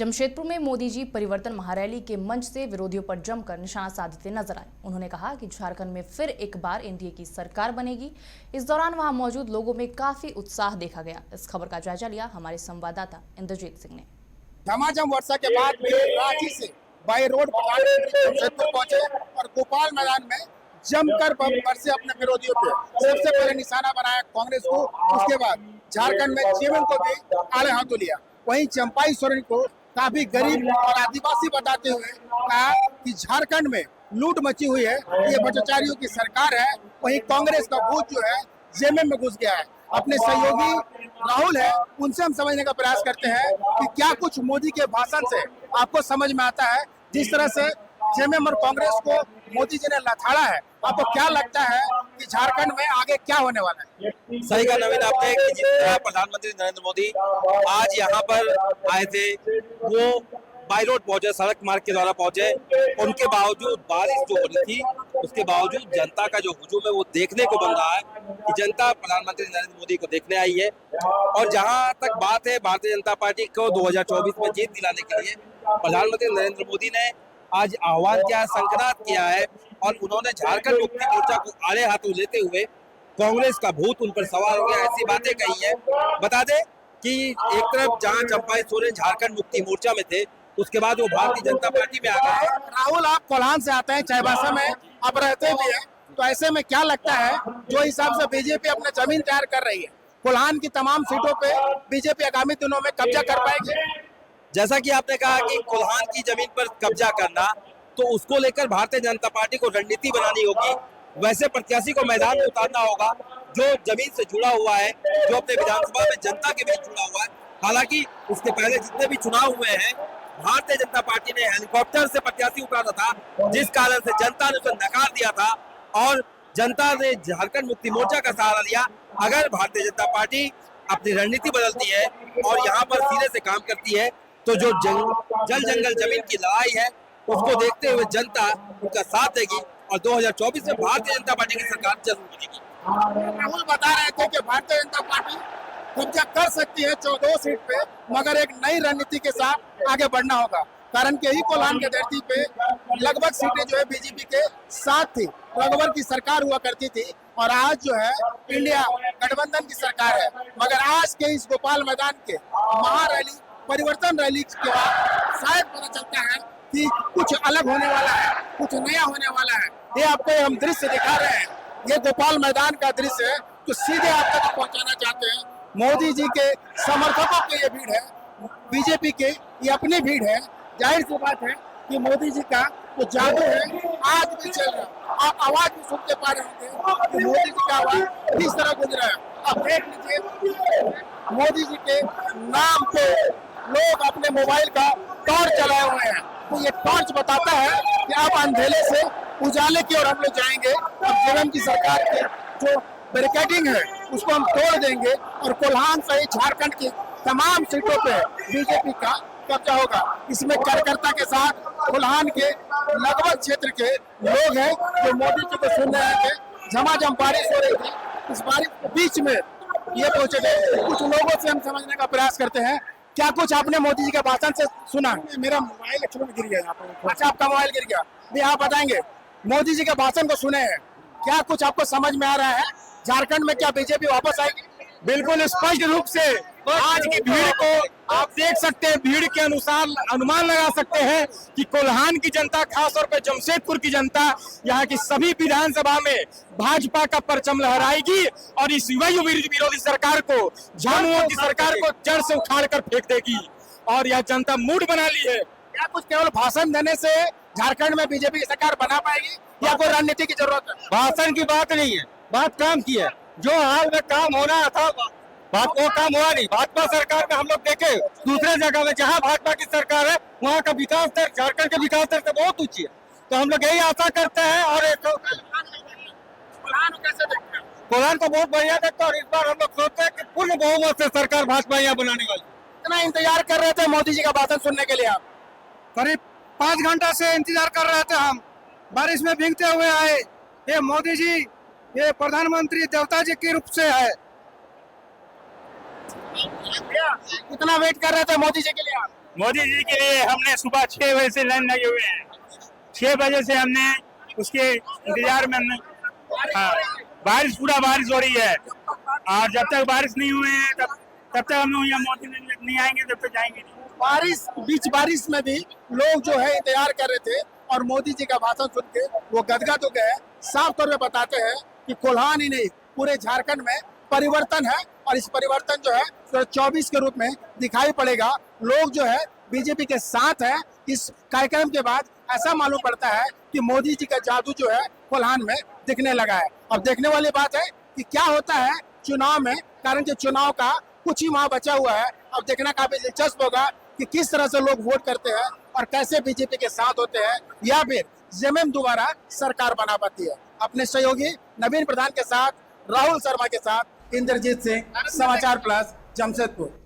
जमशेदपुर में मोदी जी परिवर्तन महारैली के मंच से विरोधियों पर जमकर निशाना साधते नजर आए। उन्होंने कहा कि झारखंड में फिर एक बार एनडीए की सरकार बनेगी। इस दौरान वहां मौजूद लोगों में काफी उत्साह देखा गया। इस खबर का जायजा लिया हमारे संवाददाता इंद्रजीत सिंह ने। झमाझम वर्षा के बाद भी रांची से बाई रोड जमशेदपुर पहुंचे और गोपाल मैदान में जमकर बरसे अपने विरोधियों पे। सबसे पहले निशाना बनाया कांग्रेस को, उसके बाद झारखंड में जेएमएम को भी आड़े हाथों लिया। वहीं चंपाई सोरेन को काफी गरीब और आदिवासी बताते हुए कहा कि झारखंड में लूट मची हुई है, ये भ्रष्टाचारियों की सरकार है। वहीं कांग्रेस का भूत जो है जेएमएम में घुस गया है। अपने सहयोगी राहुल है, उनसे हम समझने का प्रयास करते हैं कि क्या कुछ मोदी के भाषण से आपको समझ में आता है। जिस तरह से जेएमएम और कांग्रेस को मोदी जी ने लथाड़ा है, आपको क्या लगता है कि झारखंड में आगे क्या होने वाला है? सही कहा नवीन आपने कि जिस तरह प्रधानमंत्री नरेंद्र मोदी आज यहाँ पर आए थे, वो बाई रोड पहुंचे, सड़क मार्ग के द्वारा पहुंचे। उनके बावजूद बारिश जो हो रही थी, उसके बावजूद जनता का जो हुजूम है वो देखने को बन रहा है कि जनता प्रधानमंत्री नरेंद्र मोदी को देखने आई है। और जहां तक बात है भारतीय जनता पार्टी को 2024 में जीत दिलाने के लिए प्रधानमंत्री नरेंद्र मोदी ने आज आह्वान किया, संक्रांत किया है और उन्होंने झारखंड मुक्ति मोर्चा को आड़े हाथों लेते हुए कांग्रेस का भूत उन पर सवार हो गया, ऐसी बातें कही है। बता दें कि एक तरफ जहां चंपाई सोरेन झारखंड मुक्ति मोर्चा में थे, उसके बाद वो भारतीय जनता पार्टी में आ गए। राहुल, आप कोल्हान से आते हैं, चाईबासा में आप रहते भी हैं, तो ऐसे में क्या लगता है जो हिसाब से बीजेपी अपना जमीन तैयार कर रही है, कोल्हान की तमाम सीटों पे बीजेपी आगामी दिनों में कब्जा कर पाएगी? जैसा कि आपने कहा कि कोल्हान की जमीन पर कब्जा करना, तो उसको लेकर भारतीय जनता पार्टी को रणनीति बनानी होगी। वैसे प्रत्याशी को मैदान में उतारना होगा जो जमीन से जुड़ा हुआ है, जो अपने विधानसभा में जनता के बीच जुड़ा हुआ है। हालांकि उसके पहले जितने भी चुनाव हुए हैं, भारतीय जनता पार्टी ने हेलीकॉप्टर से प्रत्याशी उतारा था, जिस कारण से जनता ने उसे नकार दिया था और जनता ने झारखंड मुक्ति मोर्चा का सहारा लिया। अगर भारतीय जनता पार्टी अपनी रणनीति बदलती है और यहाँ पर सीधे से काम करती है, तो जो जल जंगल जमीन की लड़ाई है, उसको देखते हुए जनता उनका साथ देगी और 2024 में भारतीय जनता पार्टी की सरकार जरूर बनेगी। राहुल बता रहे थे कि भारतीय जनता पार्टी कब्जा कर सकती है 14 सीट पे, मगर एक नई रणनीति के साथ आगे बढ़ना होगा। कारण कि यही कोल्हान की धरती पे लगभग सीटें जो है बीजेपी के साथ थी, रघुवर की सरकार हुआ करती थी और आज जो है इंडिया गठबंधन की सरकार है। मगर आज के इस गोपाल मैदान के महारैली, परिवर्तन रैली के बाद शायद पता चलता है कि कुछ अलग होने वाला है, कुछ नया होने वाला है। ये आपको हम दृश्य दिखा रहे हैं, ये गोपाल मैदान का दृश्य है जो सीधे आप तक पहुंचाना चाहते हैं। मोदी जी के समर्थकों की ये भीड़ है, बीजेपी के ये अपनी भीड़ है। जाहिर सी बात है कि मोदी जी का जो जादू है आज भी चल रहा है। आप आवाज भी सुनते पा रहे होंगे कि मोदी जी का आवाज किस तरह गुजर रहा है। आप देख लीजिए, मोदी जी के नाम पे लोग अपने मोबाइल का टॉर्च चलाए हुए हैं। तो ये टॉर्च बताता है कि अब अंधेरे से उजाले की ओर हम लोग जाएंगे। अब जेएमएम की सरकार की जो बैरिकेडिंग है उसको हम तोड़ देंगे और कोल्हान सहित झारखंड की तमाम सीटों पे बीजेपी का कब्जा होगा। इसमें कार्यकर्ता के साथ कोल्हान के लगभग क्षेत्र के लोग हैं जो मोदी जी को सुन रहे थे। झमाझम बारिश हो रही थी, इस बारिश के बीच में ये पहुंचे थे। कुछ लोगों से हम समझने का प्रयास करते हैं, क्या कुछ आपने मोदी जी के भाषण से सुना? मेरा मोबाइल एक्चुअली में गिर गया यहाँ पर। अच्छा, आपका मोबाइल गिर गया। भी आप बताएंगे, मोदी जी के भाषण को सुने हैं, क्या कुछ आपको समझ में आ रहा है? झारखंड में क्या बीजेपी वापस आएगी? बिल्कुल स्पष्ट रूप से आज की भीड़ को आप देख सकते हैं। भीड़ के अनुसार अनुमान लगा सकते हैं कि कोल्हान की जनता, खासतौर पर जमशेदपुर की जनता, यहाँ की सभी विधानसभा में भाजपा का परचम लहराएगी और इस विरोधी सरकार को, झामुमो की सरकार को जड़ से उखाड़ कर फेंक देगी। और यह जनता मूड बना ली है। क्या कुछ केवल भाषण देने से झारखंड में बीजेपी की सरकार बना पाएगी या कोई रणनीति की जरूरत है? भाषण की बात नहीं है, बात काम की है। जो हाल में काम होना था बात वो काम हुआ नहीं। भाजपा सरकार में हम लोग देखे दूसरे जगह में जहां भाजपा की सरकार है, वहां का विकास दर झारखंड के विकास दर से बहुत ऊंची है। तो हम लोग यही आशा करते हैं। और कोल्हान को बहुत बढ़िया देखते हैं और इस बार हम लोग सोचते हैं कि पूर्ण बहुमत से सरकार भाजपा यहाँ बनाने वाली। इतना इंतजार कर रहे थे मोदी जी का भाषण सुनने के लिए आप? करीब 5 घंटा से इंतजार कर रहे थे हम, बारिश में भीगते हुए आए। ये मोदी जी, ये प्रधानमंत्री देवता जी के रूप से है। कितना वेट कर रहे थे मोदी जी के लिए आप? मोदी जी के लिए हमने सुबह 6 बजे से लाइन लगे हुए हैं। 6 बजे से हमने उसके इंतजार में हमने बारिश हो रही है, और जब तक बारिश नहीं हुए हैं तब तक हम लोग यहाँ मोदी नहीं आएंगे, तब तक जाएंगे नहीं। बीच बारिश में भी लोग जो है इंतजार कर रहे थे और मोदी जी का भाषण सुन के वो गदगद हो गए। साफ तौर पे बताते हैं कि कोल्हान ही नहीं पूरे झारखंड में परिवर्तन है, और इस परिवर्तन जो है 2024 के रूप में दिखाई पड़ेगा। लोग जो है बीजेपी के साथ है। इस कार्यक्रम के बाद ऐसा मालूम पड़ता है कि मोदी जी का जादू जो है कोल्हान में दिखने लगा है। अब देखने वाली बात है कि क्या होता है चुनाव में, कारण कि चुनाव का कुछ ही माह बचा हुआ है। अब देखना काफी दिलचस्प होगा कि किस तरह से लोग वोट करते हैं और कैसे बीजेपी के साथ होते हैं, या फिर जेएमएम दोबारा सरकार बना पाती है। अपने सहयोगी नवीन प्रधान के साथ, राहुल शर्मा के साथ, इंद्रजीत सिंह, समाचार प्लस, जमशेदपुर।